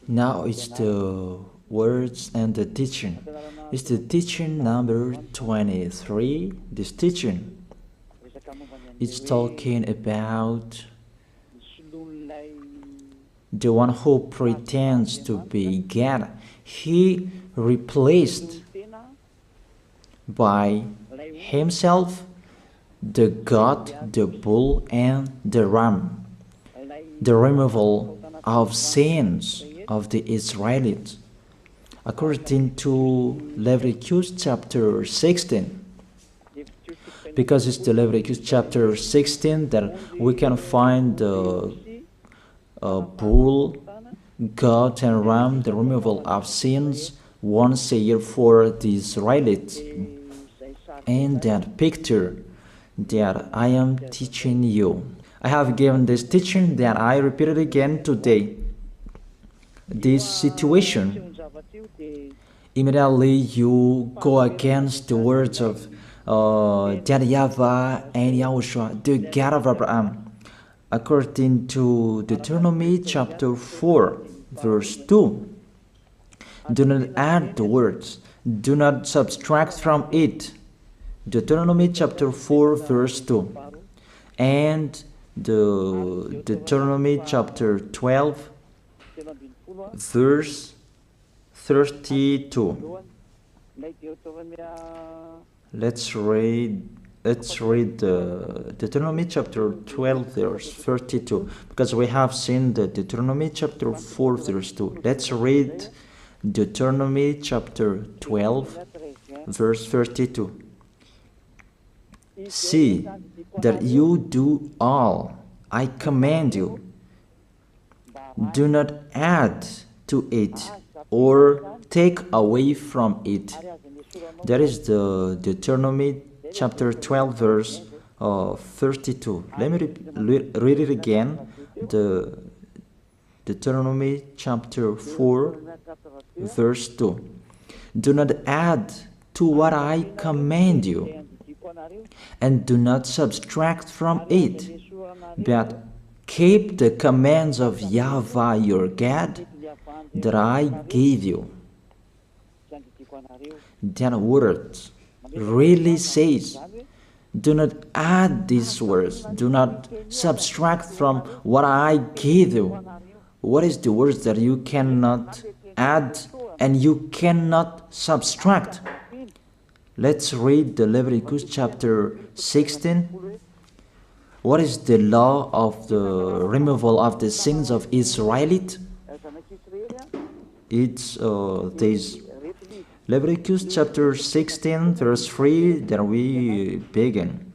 Now it's the words and the teaching. It's the teaching number 23. This teaching, it's talking about the one who pretends to be God. He replaced by himself the goat, the bull, and the ram. The removal of sins of the Israelites. According to Leviticus chapter 16. Because it's the Leviticus chapter 16 that we can find the bull, goat, and ram, the removal of sins once a year for the Israelites. And that picture that I am teaching you. I have given this teaching that I repeated again today. This situation, immediately you go against the words of that YAHVAH and YAHOSHUAH, the God of Abraham. According to Deuteronomy chapter 4, verse 2. Do not add the words, do not subtract from it. Deuteronomy chapter 4, verse 2. And the Deuteronomy chapter 12, verse 32. Let's read the Deuteronomy chapter 12, verse 32, because we have seen the Deuteronomy chapter 4, verse 2. Let's read Deuteronomy chapter 12, verse 32. See that you do all I command you. Do not add to it or take away from it. That is the Deuteronomy chapter 12, verse 32. Let me read it again. The Deuteronomy chapter 4, verse 2. Do not add to what I command you, and do not subtract from it, but keep the commands of YAHVAH your God that I gave you. That word really says, do not add these words, do not subtract from what I gave you. What is the words that you cannot add and you cannot subtract? Let's read the Leviticus chapter 16. What is the law of the removal of the sins of Israelite? It's this. Leviticus chapter 16, verse 3, that we begin.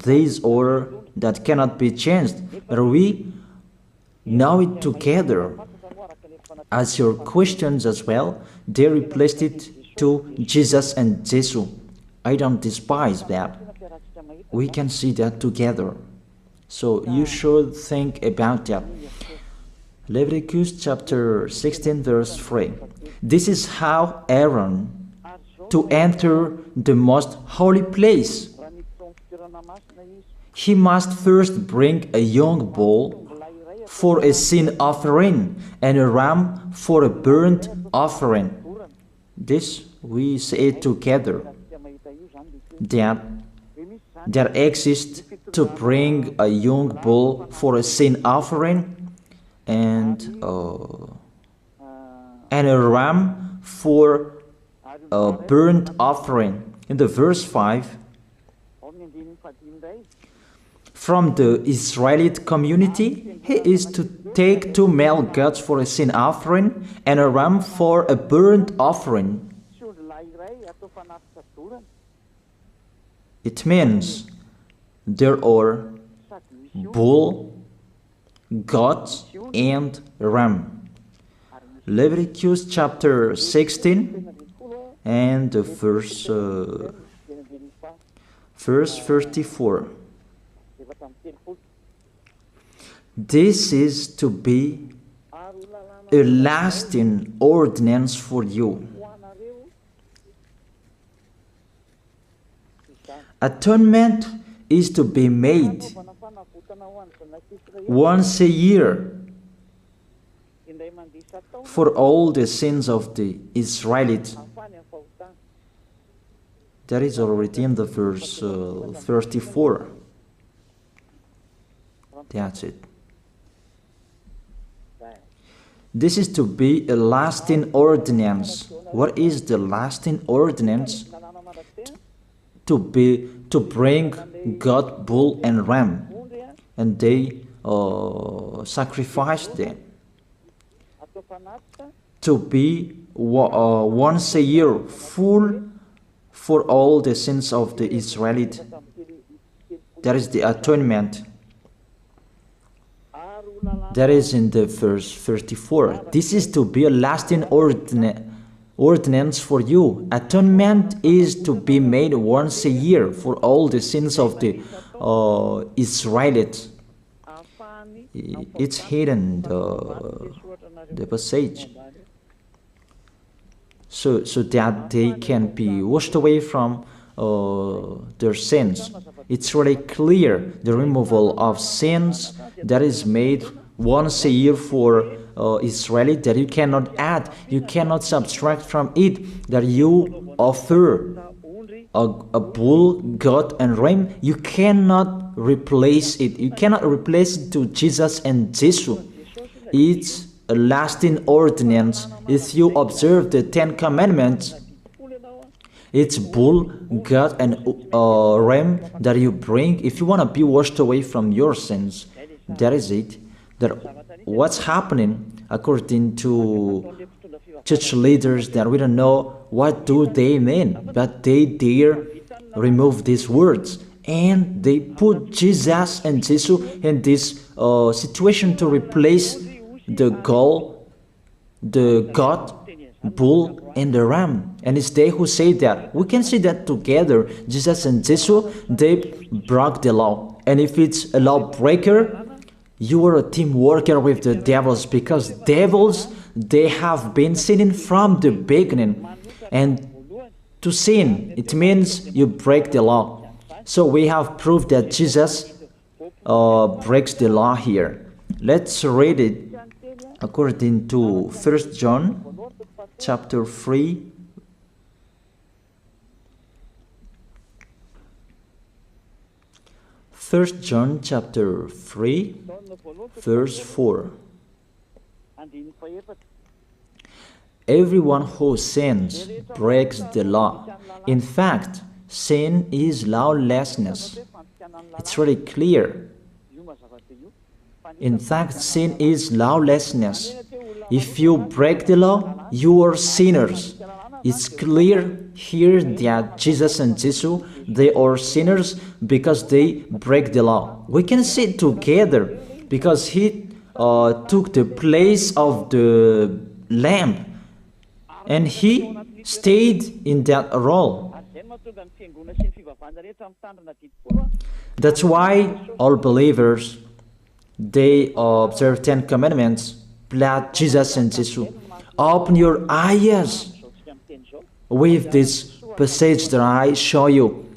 These order that cannot be changed, but we know it together. As your questions as well, they replaced it to Jesus and Jesus. I don't despise that. We can see that together. So you should think about that. Leviticus chapter 16, verse 3. This is how Aaron to enter the most holy place. He must first bring a young bull for a sin offering and a ram for a burnt offering. This we say together, that exists to bring a young bull for a sin offering and a ram for a burnt offering. In the verse 5, from the Israelite community, he is to take 2 male goats for a sin offering and a ram for a burnt offering. It means there are bull, goat, and ram. Leviticus chapter 16 and the verse 34. This is to be a lasting ordinance for you. Atonement is to be made once a year for all the sins of the Israelites. That is already in the verse 34. That's it. This is to be a lasting ordinance. What is the lasting ordinance? To bring God, bull and ram, and they sacrificed them. To be once a year full for all the sins of the Israelites. That is the atonement. That is in the verse 34. This is to be a lasting ordinance for you. Atonement is to be made once a year for all the sins of the Israelites. It's hidden, the passage. So that they can be washed away from their sins. It's really clear, the removal of sins that is made once a year for Israelites, that you cannot add, you cannot subtract from it, that you offer a bull, goat and ram, you cannot replace it. You cannot replace it to Jesus and Jesus. It's a lasting ordinance. If you observe the 10 Commandments, it's bull, goat and ram that you bring if you want to be washed away from your sins. That is it. That what's happening according to church leaders, that we don't know what do they mean, but they dare remove these words and they put Jesus and Jesus in this situation to replace the goat, bull and the ram. And it's they who say that. We can see that together, Jesus and Jesus, they broke the law. And if it's a lawbreaker, you are a team worker with the devils, because devils, they have been sinning from the beginning. And to sin, it means you break the law. So we have proved that Jesus breaks the law here. Let's read it according to 1 John chapter 3. First John chapter 3, verse 4. Everyone who sins breaks the law. In fact, sin is lawlessness. It's really clear. In fact, sin is lawlessness. If you break the law, you are sinners. It's clear here that Jesus and Jesus, they are sinners because they break the law. We can see it together because he took the place of the lamb and he stayed in that role. That's why all believers, they observe 10 Commandments, blood Jesus and Jesus. Open your eyes with this passage that I show you.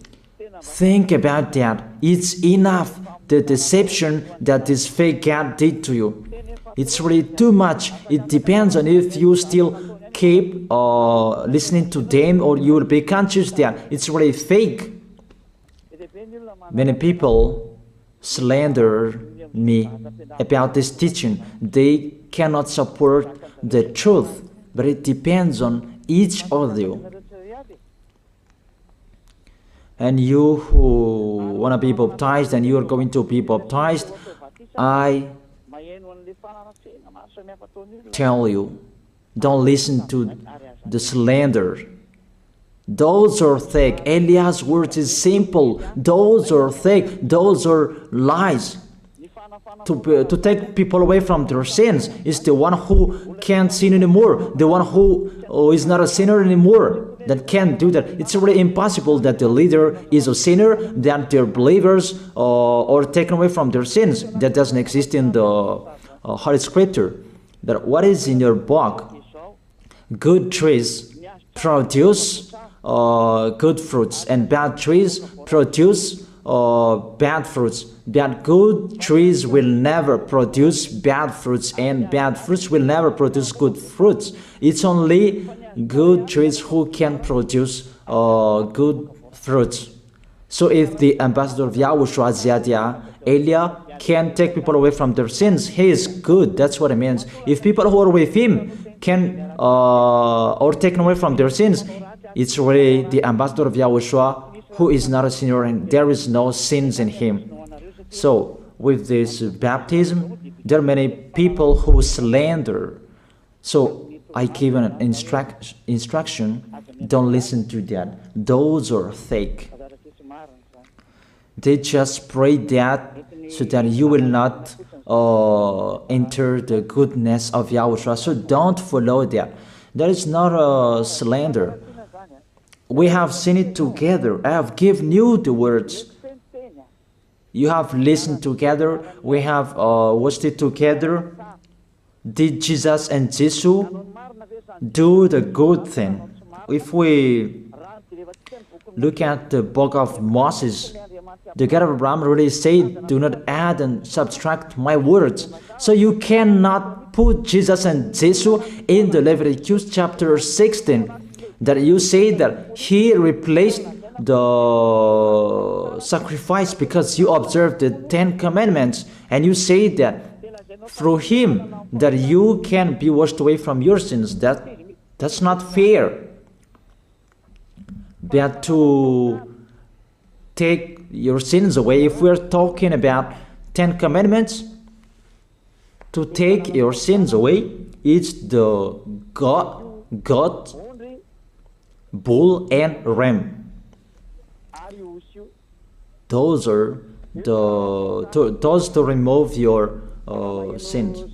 Think about that. It's enough, the deception that this fake God did to you. It's really too much. It depends on if you still keep listening to them, or you will be conscious that it's really fake. Many people slander me about this teaching. They cannot support the truth, but it depends on each of you. And you who want to be baptized, and you are going to be baptized, I tell you, don't listen to the slander. Those are fake. Eliah's words is simple. Those are fake. Those are lies. To take people away from their sins is the one who can't sin anymore. The one who is not a sinner anymore, that can't do that. It's really impossible that the leader is a sinner, that their believers are taken away from their sins. That doesn't exist in the Holy Scripture. That what is in your book? Good trees produce good fruits, and bad trees produce bad fruits. That good trees will never produce bad fruits, and bad fruits will never produce good fruits. It's only good trees who can produce good fruits. So if the ambassador of Yahushua, Ziyadiyah, Elia, can take people away from their sins, he is good. That's what it means. If people who are with him can or taken away from their sins, it's really the ambassador of Yahushua who is not a sinner, and there is no sins in him. So with this baptism, there are many people who slander. So I give an instruction, don't listen to that. Those are fake. They just pray that so that you will not enter the goodness of Yahushua. So don't follow that. That is not a slander. We have seen it together. I have given you the words. You have listened together. We have watched it together. Did Jesus and Jesus do the good thing? If we look at the book of Moses, the God of Abraham really said, do not add and subtract my words. So you cannot put Jesus and Jesus in the Leviticus chapter 16. That you say that he replaced the sacrifice because you observed the 10 commandments, and you say that through him that you can be washed away from your sins. That's not fair. That to take your sins away, if we're talking about 10 commandments, to take your sins away, it's the God, bull and ram. Those are those to remove your sins.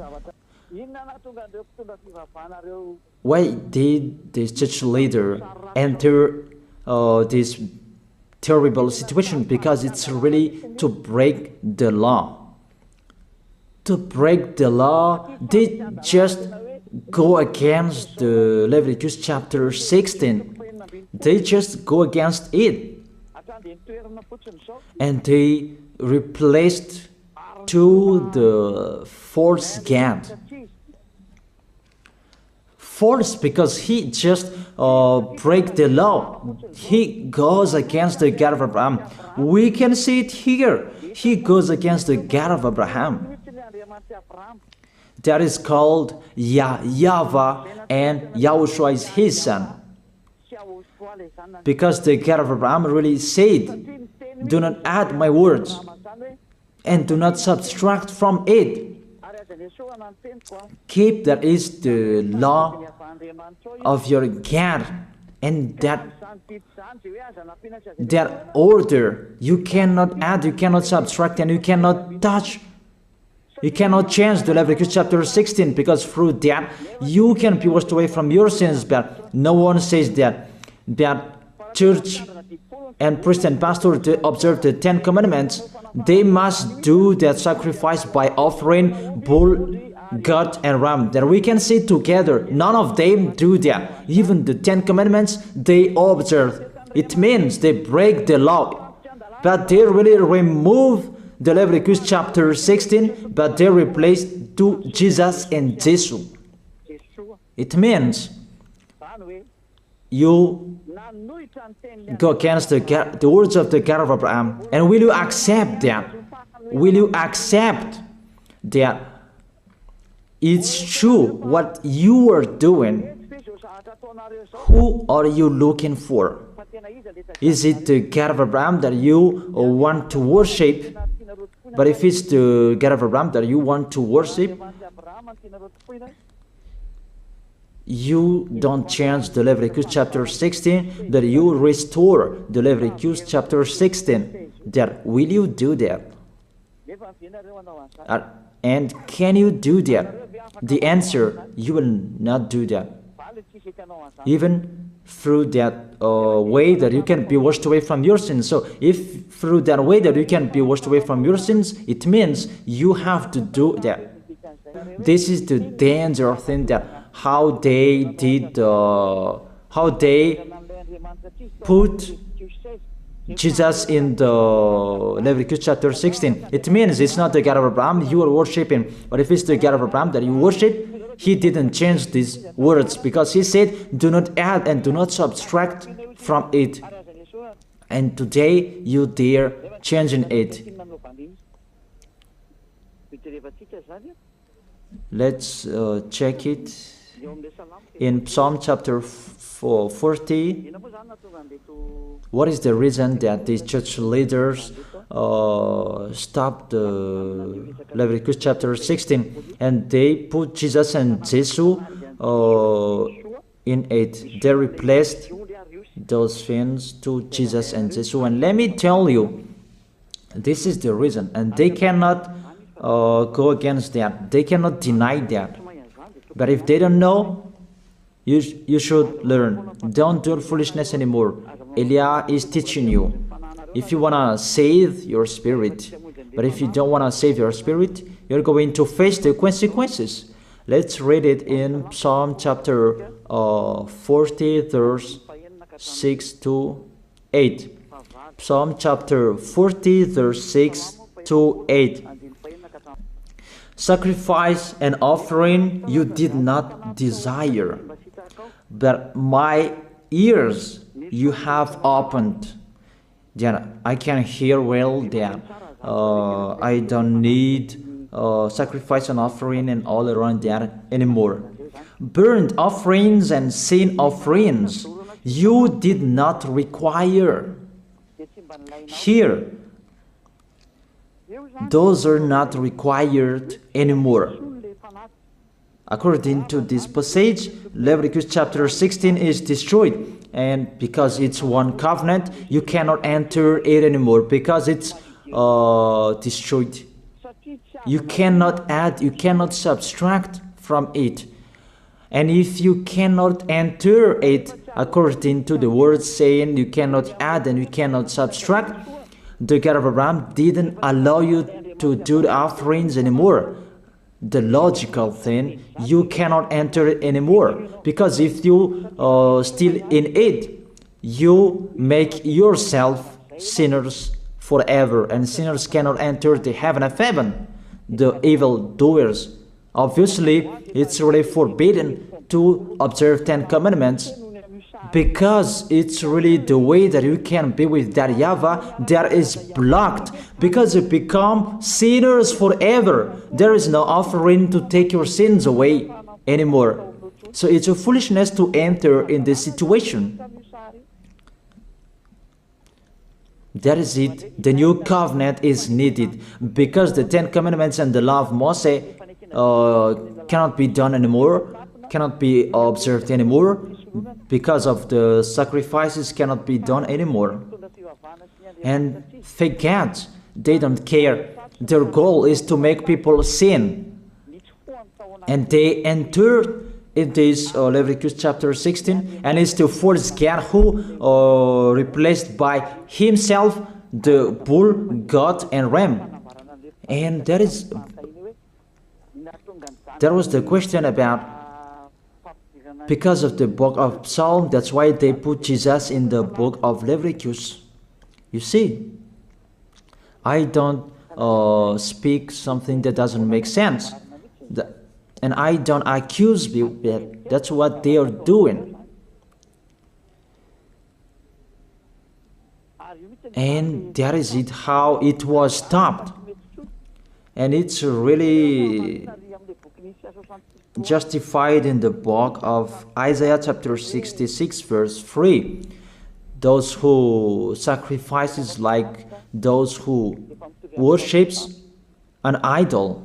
Why did this church leader enter this terrible situation? Because it's really to break the law. To break the law, they just go against the Leviticus chapter 16. They just go against it. And they replaced to the false God. False because he just break the law. He goes against the God of Abraham. We can see it here. He goes against the God of Abraham. That is called YAHVAH, and YAHOSHUAH is his son. Because the God of Abraham really said, do not add my words and do not subtract from it. Keep, that is the law of your God, and that order. You cannot add, you cannot subtract, and you cannot touch. You cannot change the Leviticus chapter 16, because through that you can be washed away from your sins. But no one says that church and priest and pastor to observe the 10 commandments, they must do that sacrifice by offering bull, goat, and ram. That we can see together. None of them do that. Even the 10 commandments they observe. It means they break the law, but they really remove the Leviticus chapter 16, but they replace to Jesus and Jesus. It means you go against the words of the God of Abraham. And will you accept that? Will you accept that it's true what you are doing? Who are you looking for? Is it the God of Abraham that you want to worship? But if it's the God of Abraham that you want to worship, you don't change the Leviticus chapter 16, that you restore the Leviticus chapter 16. That will you do that? And can you do that? The answer, you will not do that. Even through that way that you can be washed away from your sins. So if through that way that you can be washed away from your sins, it means you have to do that. This is the danger thing, that how they did, how they put Jesus in the Leviticus chapter 16. It means it's not the God of Abraham you are worshiping, but if it's the God of Abraham that you worship, he didn't change these words, because he said, do not add and do not subtract from it. And today you dare changing it. Let's check it in Psalm chapter 40. What is the reason that these church leaders stopped the Leviticus chapter 16 and they put Jesus and Jesus in it? They replaced those things to Jesus and Jesus. And let me tell you, this is the reason, and they cannot go against that. They cannot deny that. But if they don't know, you should learn. Don't do foolishness anymore. Elia is teaching you. If you want to save your spirit, but if you don't want to save your spirit, you're going to face the consequences. Let's read it in Psalm chapter 40, verse 6 to 8. Psalm chapter 40, verse 6 to 8. Sacrifice and offering you did not desire, but my ears you have opened. Then I can hear well that I don't need sacrifice and offering and all around that anymore. Burnt offerings and sin offerings you did not require. Here, those are not required anymore. According to this passage, Leviticus chapter 16 is destroyed. And because it's one covenant, you cannot enter it anymore because it's destroyed. You cannot add, you cannot subtract from it. And if you cannot enter it according to the word saying you cannot add and you cannot subtract, the God of Abraham didn't allow you to do the offerings anymore. The logical thing, you cannot enter it anymore, because if you still in it, you make yourself sinners forever, and sinners cannot enter the heaven of heaven, the evil doers. Obviously, it's really forbidden to observe 10 commandments, because it's really the way that you can be with that YAHVAH that is blocked, because you become sinners forever. There is no offering to take your sins away anymore. So it's a foolishness to enter in this situation. That is it. The new covenant is needed, because the 10 commandments and the law of Moses cannot be done anymore, cannot be observed anymore, because of the sacrifices cannot be done anymore. And fake gods, they don't care. Their goal is to make people sin. And they enter in this Leviticus chapter 16, and it's to force God who replaced by himself the bull, goat, and ram. And there was the question about, because of the book of Psalm, that's why they put Jesus in the book of Leviticus. You see, I don't speak something that doesn't make sense. And I don't accuse you that that's what they are doing. And that is it, how it was stopped. And it's really justified in the book of Isaiah chapter 66 verse 3. Those who sacrifices like those who worships an idol.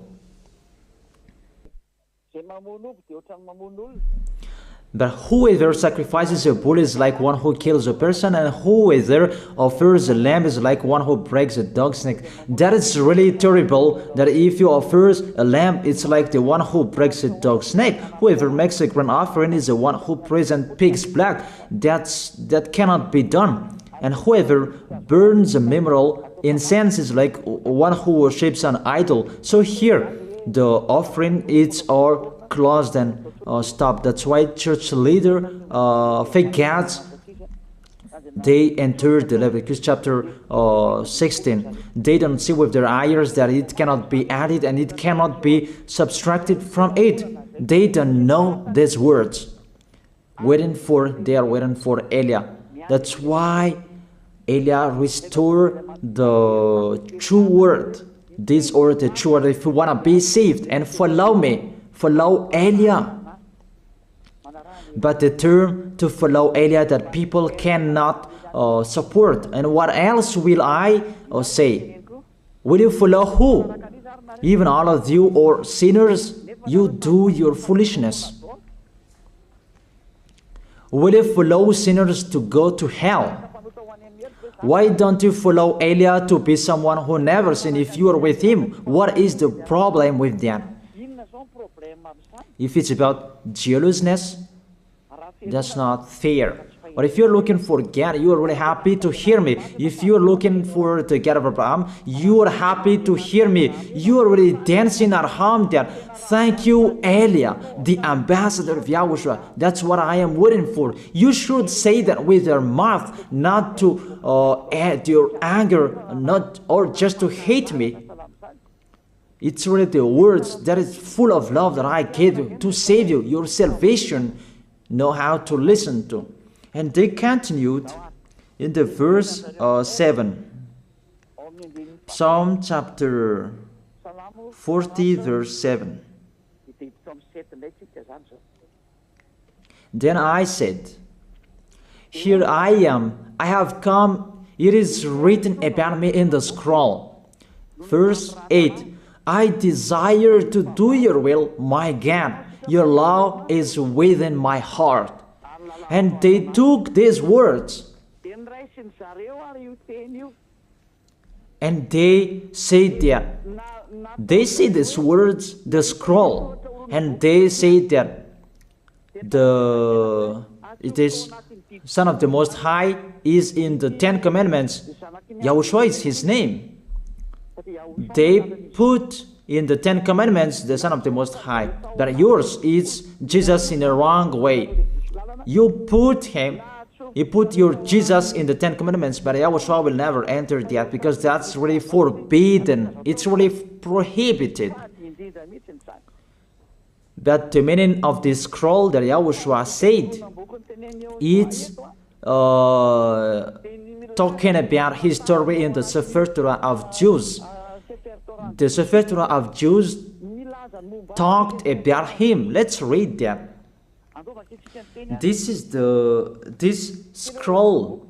But whoever sacrifices a bull is like one who kills a person, and whoever offers a lamb is like one who breaks a dog's neck. That is really terrible, that if you offer a lamb, it's like the one who breaks a dog's neck. Whoever makes a grain offering is the one who presents pig's blood. That cannot be done. And whoever burns a memorial incense is like one who worships an idol. So here, the offering is all closed and stopped. That's why church leader, fake gods, they entered the Leviticus chapter 16. They don't see with their eyes that it cannot be added and it cannot be subtracted from it. They don't know these words. They are waiting for Eliah. That's why Eliah restored the true word. This or the true word. If you want to be saved and follow me, follow Eliah. But the term to follow Eliah that people cannot support. And what else will I say? Will you follow who? Even all of you or sinners, you do your foolishness. Will you follow sinners to go to hell? Why don't you follow Eliah to be someone who never sinned if you are with him? What is the problem with that? If it's about jealousness, that's not fair. But if you're looking for God, you are really happy to hear me. If you're looking for the God of Abraham, you are happy to hear me. You are really dancing at home there. Thank you, Eliah, the ambassador of Yahushua. That's what I am waiting for. You should say that with your mouth, not to add your anger, not or just to hate me. It's really the words that is full of love that I gave you to save you. Your salvation, know how to listen to. And they continued in the verse 7. Psalm chapter 40 verse 7. Then I said, here I am, I have come, it is written about me in the scroll. Verse 8. I desire to do your will, my God. Your law is within my heart. And they took these words and they said that they see these words, the scroll, and they say that it is Son of the Most High is in the 10 Commandments. Yahushua is his name. They put in the 10 Commandments the Son of the Most High, but yours is Jesus in a wrong way. You put your Jesus in the 10 Commandments, but Yahushua will never enter that because that's really forbidden. It's really prohibited. But the meaning of this scroll that Yahushua said, it's talking about his story in the Sefer Torah of Jews. The Sefer Torah of Jews talked about him. Let's read that. This is this scroll.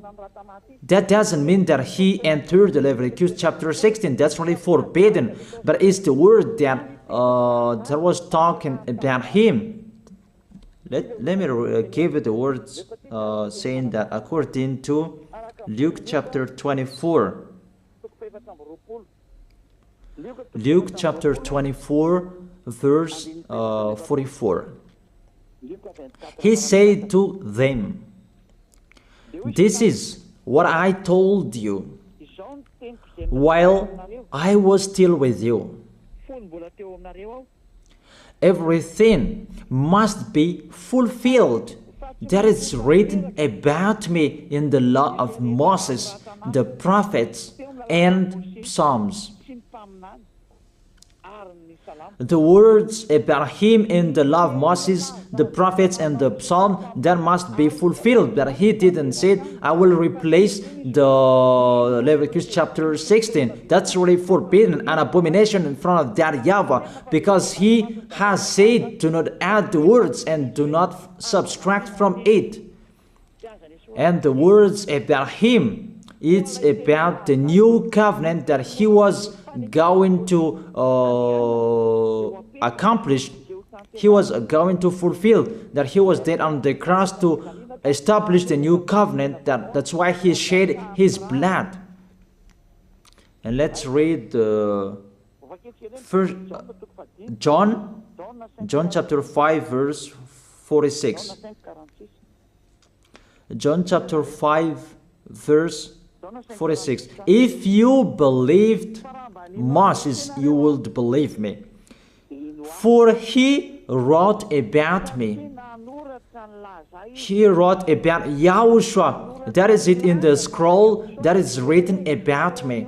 That doesn't mean that he entered the Leviticus chapter 16. That's really forbidden. But it's the word that was talking about him. Let me give you the words saying that according to Luke chapter 24. Luke chapter 24 verse 44. He said to them, this is what I told you while I was still with you. Everything must be fulfilled that is written about me in the law of Moses, the prophets, and Psalms. The words about him in the law of Moses, the prophets, and the psalm, that must be fulfilled. But he didn't say, I will replace the Leviticus chapter 16. That's really forbidden, an abomination in front of that YAHVAH, because he has said, do not add the words and do not subtract from it. And the words about him, it's about the new covenant that he was going to accomplish. He was going to fulfill, that he was dead on the cross to establish the new covenant. That's why he shed his blood. And let's read first John chapter 5 verse 46. John chapter 5 verse 46. If you believed Moses, you would believe me, for he wrote about me. He wrote about Yahushua. That is it in the scroll that is written about me.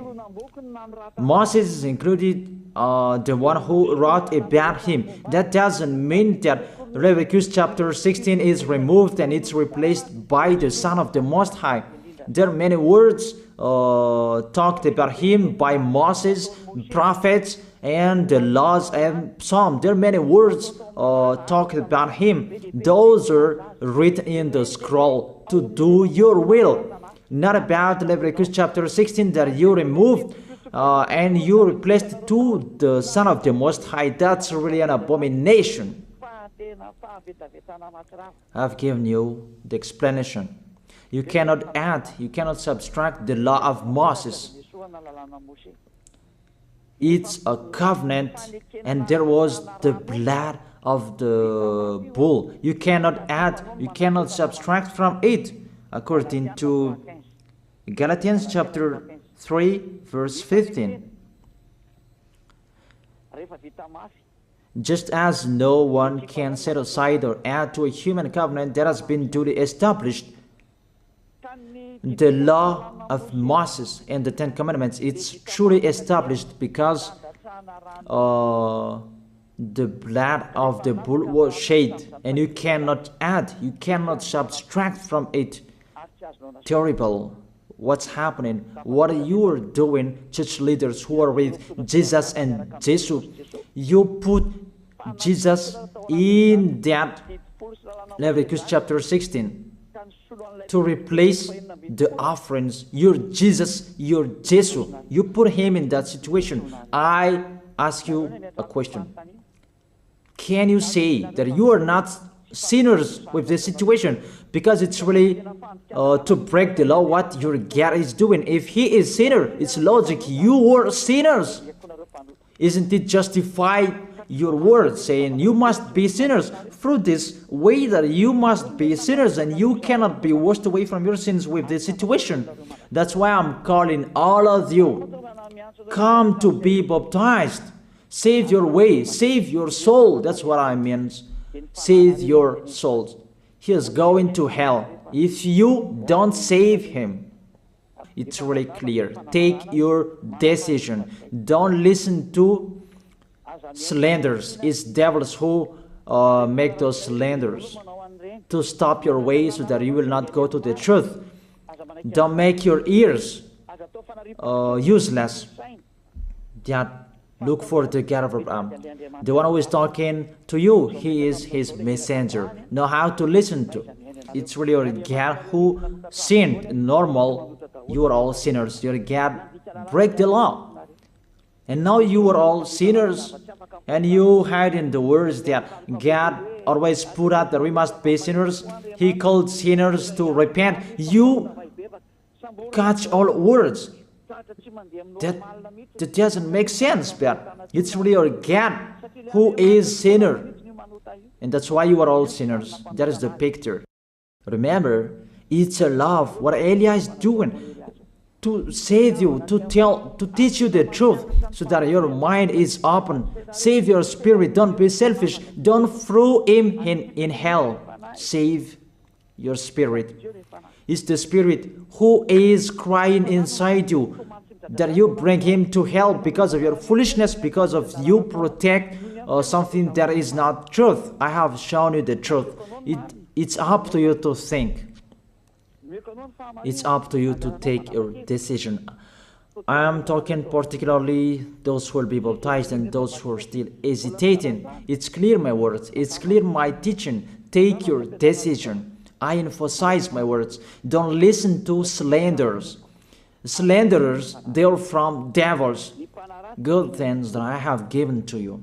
Moses is included, the one who wrote about him. That doesn't mean that Leviticus chapter 16 is removed and it's replaced by the Son of the Most High. There are many words talked about him by Moses, prophets, and the laws and Psalm. There are many words talked about him. Those are written in the scroll to do your will. Not about Leviticus chapter 16 that you removed and you replaced to the Son of the Most High. That's really an abomination. I've given you the explanation. You cannot add, you cannot subtract the law of Moses. It's a covenant, and there was the blood of the bull. You cannot add, you cannot subtract from it, according to Galatians chapter 3, verse 15. Just as no one can set aside or add to a human covenant that has been duly established, the law of Moses and the Ten Commandments, it's truly established because the blood of the bull was shed, and you cannot add, you cannot subtract from it. Terrible. What's happening? What you are doing, church leaders who are with Jesus and Jesus, you put Jesus in that Leviticus chapter 16 to replace the offerings. Your Jesus, your Jesus, you put him in that situation. I ask you a question. Can you say that you are not sinners with this situation? Because it's really to break the law what your God is doing. If he is sinner, it's logic. You are sinners. Isn't it justify your word saying you must be sinners through this way that you must be sinners and you cannot be washed away from your sins with this situation? That's why I'm calling all of you, come to be baptized. Save your way, save your soul. That's what I mean. Save your souls. He is going to hell if you don't save him. It's really clear. Take your decision. Don't listen to slanders. It's devils who make those slanders to stop your way so that you will not go to the truth. Don't make your ears useless. Look for the God of Abraham. The one who is talking to you, he is his messenger. Know how to listen to. It's really your God who sinned. Normal, you are all sinners. Your God break the law. And now you are all sinners. And you hide in the words that God always put out that we must be sinners. He called sinners to repent. You catch all words. That doesn't make sense, but it's really your God who is sinner. And that's why you are all sinners. That is the picture. Remember, it's a love. What Elia is doing to save you, to teach you the truth so that your mind is open. Save your spirit. Don't be selfish. Don't throw him in hell. Save your spirit. It's the spirit who is crying inside you that you bring him to hell because of your foolishness, because of you protect something that is not truth. I have shown you the truth. It's up to you to think. It's up to you to take your decision. I am talking particularly those who will be baptized and those who are still hesitating. It's clear my words. It's clear my teaching. Take your decision. I emphasize my words. Don't listen to slanders. Slanderers, they are from devils. Good things that I have given to you.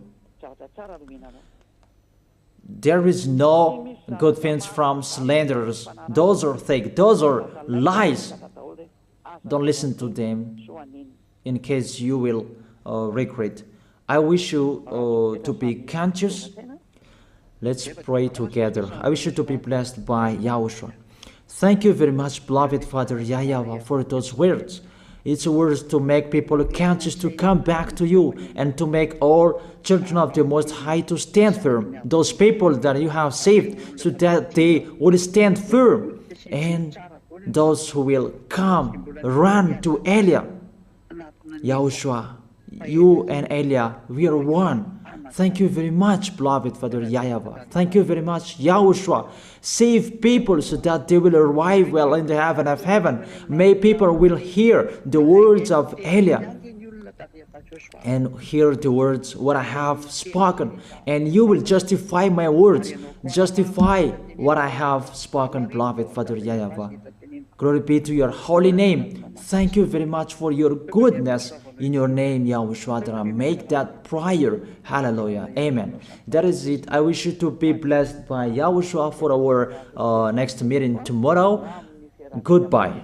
There is no good things from slanderers. Those are fake. Those are lies. Don't listen to them in case you will regret. I wish you to be conscious. Let's pray together. I wish you to be blessed by Yahushua. Thank you very much, beloved Father YAHVAH, for those words. It's words to make people conscious to come back to you and to make all children of the Most High to stand firm. Those people that you have saved so that they will stand firm and those who will come, run to Elia. Yahushua, you and Elia, we are one. Thank you very much, beloved Father YAHVAH. Thank you very much, Yahushua. Save people so that they will arrive well in the heaven of heaven. May people will hear the words of Elia and hear the words what I have spoken, and you will justify my words, justify what I have spoken, beloved Father YAHVAH. Glory be to your holy name. Thank you very much for your goodness. In your name, Yahushua, that I make that prayer. Hallelujah. Amen. That is it. I wish you to be blessed by Yahushua for our next meeting tomorrow. Goodbye.